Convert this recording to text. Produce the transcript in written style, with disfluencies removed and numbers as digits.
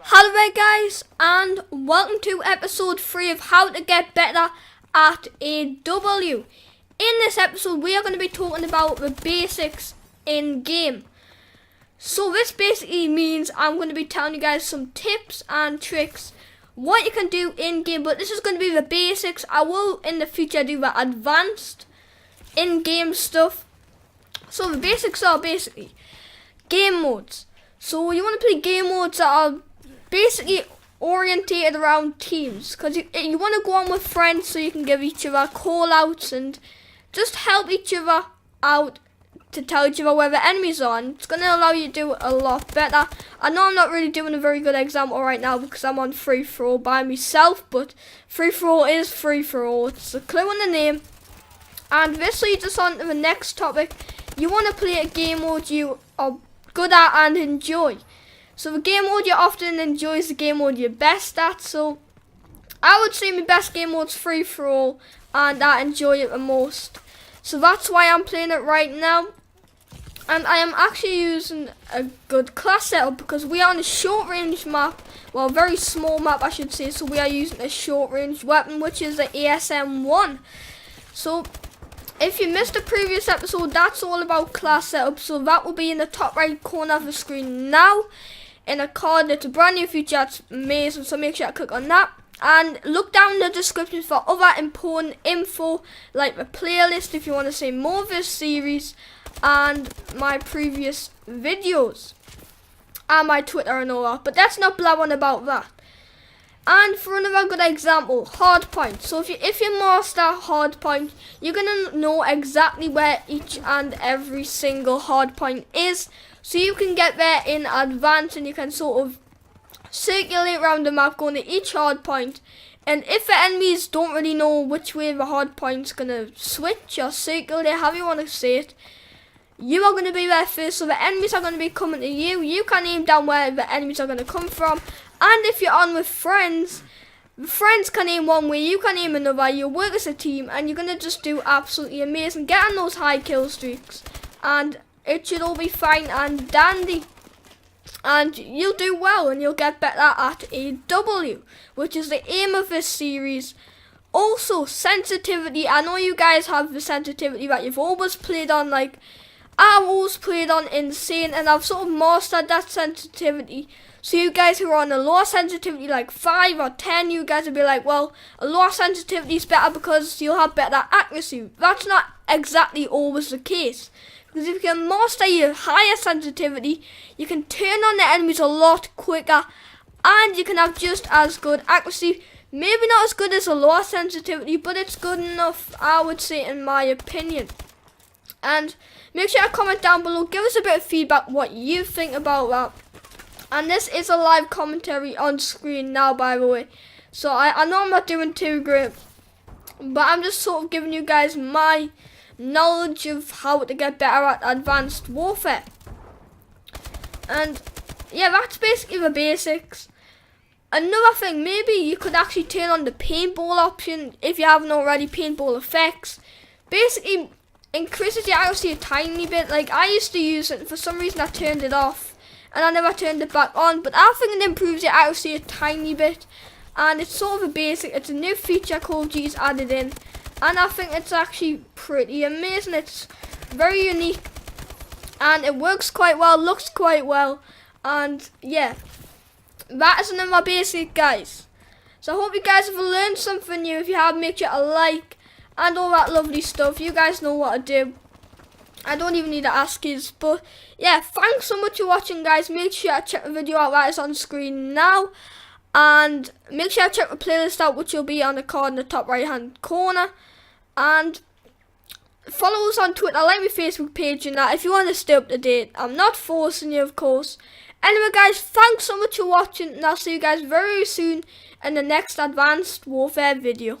Hello there guys, and welcome to episode 3 of how to get better at AW. In this episode we are going to be talking about the basics in game. So this basically means I'm going to be telling you guys some tips and tricks what you can do in game, but this is going to be the basics. I will in the future do the advanced in game stuff. So the basics are basically game modes. So you want to play game modes that are basically orientated around teams, because you want to go on with friends so you can give each other call outs and just help each other out to tell each other where the enemies are, and it's going to allow you to do it a lot better. I know I'm not really doing a very good example right now because I'm on free for all by myself, but free for all is free for all. It's a clue in the name. And this leads us on to the next topic. You want to play a game mode you are good at and enjoy. So the game mode you often enjoy is the game mode you're best at. So I would say my best game mode's free for all, and I enjoy it the most. So that's why I'm playing it right now. And I am actually using a good class setup because we are on a short range map. Well, a very small map I should say. So we are using a short range weapon, which is the ASM-1. So if you missed the previous episode, that's all about class setup. So that will be in the top right corner of the screen now. In a card, it's a brand new feature, it's amazing, so make sure to click on that. And look down in the description for other important info, like the playlist if you want to see more of this series, and my previous videos, and my Twitter and all that. But let's not blab on about that. And for another good example, Hardpoints. So if you master Hardpoint, you're going to know exactly where each and every single hardpoint is. So you can get there in advance and you can sort of circulate around the map going to each hardpoint. And if the enemies don't really know which way the hardpoint's going to switch or circulate, however you want to say it, you are going to be there first. So the enemies are going to be coming to you. You can aim down where the enemies are going to come from. And if you're on with friends, friends can aim one way, you can aim another, you work as a team, and you're going to just do absolutely amazing, get on those high kill streaks, and it should all be fine and dandy. And you'll do well, and you'll get better at AW, which is the aim of this series. Also, sensitivity. I know you guys have the sensitivity that you've always played on, like, I've always played on insane, and I've sort of mastered that sensitivity. So you guys who are on a lower sensitivity, like 5 or 10, you guys will be like, well, a lower sensitivity is better because you'll have better accuracy. That's not exactly always the case. Because if you can master your higher sensitivity, you can turn on the enemies a lot quicker, and you can have just as good accuracy. Maybe not as good as a lower sensitivity, but it's good enough, I would say, in my opinion. And make sure to comment down below, give us a bit of feedback what you think about that. And this is a live commentary on screen now, by the way. So I know I'm not doing too great, but I'm just sort of giving you guys my knowledge of how to get better at advanced warfare. And yeah, that's basically the basics. Another thing, maybe you could actually turn on the paintball option if you haven't already. Paintball effects basically increases your accuracy a tiny bit. Like I used to use it, and for some reason I turned it off and I never turned it back on, but I think it improves your accuracy a tiny bit, and it's sort of a basic. It's a new feature Call of Duty's added in, and I think it's actually pretty amazing. It's very unique and it works quite well, looks quite well, and yeah, that is another basic, guys. So I hope you guys have learned something new. If you have, make sure to like and all that lovely stuff. You guys know what to do. I don't even need to ask you, but yeah, thanks so much for watching, guys. Make sure to check the video out that is on screen now, and make sure to check the playlist out, which will be on the card in the top right hand corner. And follow us on Twitter, like my Facebook page and that if you want to stay up to date. I'm not forcing you, of course. Anyway, guys, thanks so much for watching, and I'll see you guys very soon in the next Advanced Warfare video.